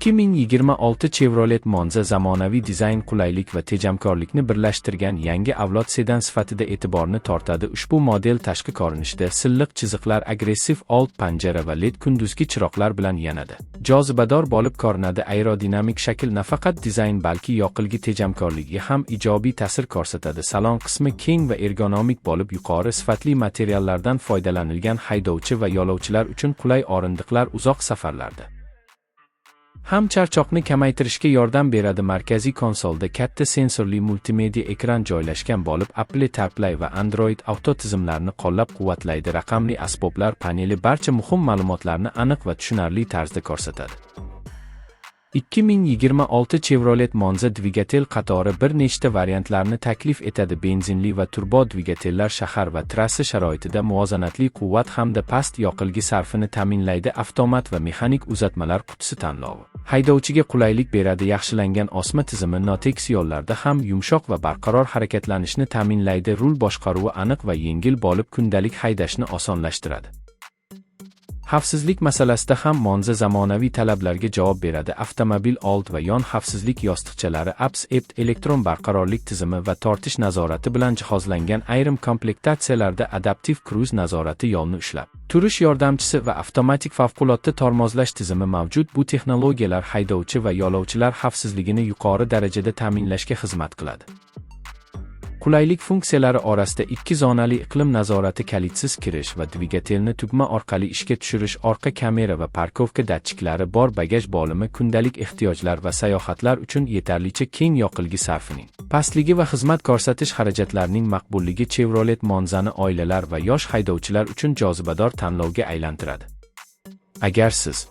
2026 Chevrolet Monza zamonaviy dizayn, qulaylik va tejamkorlikni birlashtirgan yangi avlod sedan sifatida e'tiborni tortadi. Ushbu model tashqi ko'rinishda silliq chiziqlar, agressiv old panjara va LED kunduzgi chiroqlar bilan yanada jozibador bo'lib ko'rinadi. Aerodinamik shakl nafaqat dizayn, balki yoqilg'i tejamkorligiga ham ijobiy ta'sir ko'rsatadi. Salon qismi keng va ergonomik bo'lib, yuqori sifatli materiallardan foydalanilgan. Haydovchi va yo'lovchilar uchun qulay o'rindiqlar uzoq safarlarda ham charchoqni kamaytirishga yordam beradi. Markaziy konsolda katta sensorli multimedia ekran joylashgan bo'lib, Apple CarPlay va Android Auto tizimlarini qo'llab-quvvatlaydi. Raqamli asboblar paneli barcha muhim ma'lumotlarni aniq va tushunarli tarzda ko'rsatadi. 2026 Chevrolet Monza dvigatel qatori bir nechta variantlarni taklif etadi. Benzinli va turbo dvigatellar shahar va trassa sharoitida muvozanatli quvvat hamda past yoqilg'i sarfini ta'minlaydi. Avtomat va mexanik uzatmalar qutisi tanlovi haydovchiga qulaylik beradi. Yaxshilangan osma tizimi notekis yo'llarda ham yumshoq va barqaror harakatlanishni ta'minlaydi. Rul boshqaruvi aniq va yengil bo'lib, kundalik haydashni osonlashtiradi. Xavfsizlik masalasida ham Monza zamonaviy talablarga javob beradi. Avtomobil old va yon xavfsizlik yostiqchalari, ABS elektron barqarorlik tizimi va tortish nazorati bilan jihozlangan. Ayrim komplektatsiyalarda adaptiv kruz nazorati, yo'lni ushlab turish yordamchisi va avtomatik favqulodda tormozlash tizimi mavjud. Bu texnologiyalar haydovchi va yo'lovchilar xavfsizligini yuqori darajada ta'minlashga xizmat qiladi. Qulaylik funksiyalari orasida 2 zonali iqlim nazorati, kalidsiz kirish va dvigatelni tugma orqali ishga tushirish, orqa kamera va parkovka datchiklari bor. Bagaj bo'limi kundalik ehtiyojlar va sayohatlar uchun yetarlicha keng. Yoqilg'i sarfining pastligi va xizmat ko'rsatish xarajatlarining maqbulligi Chevrolet Monzani oilalar va yosh haydovchilar uchun jozibador tanlovga aylantiradi. Agar siz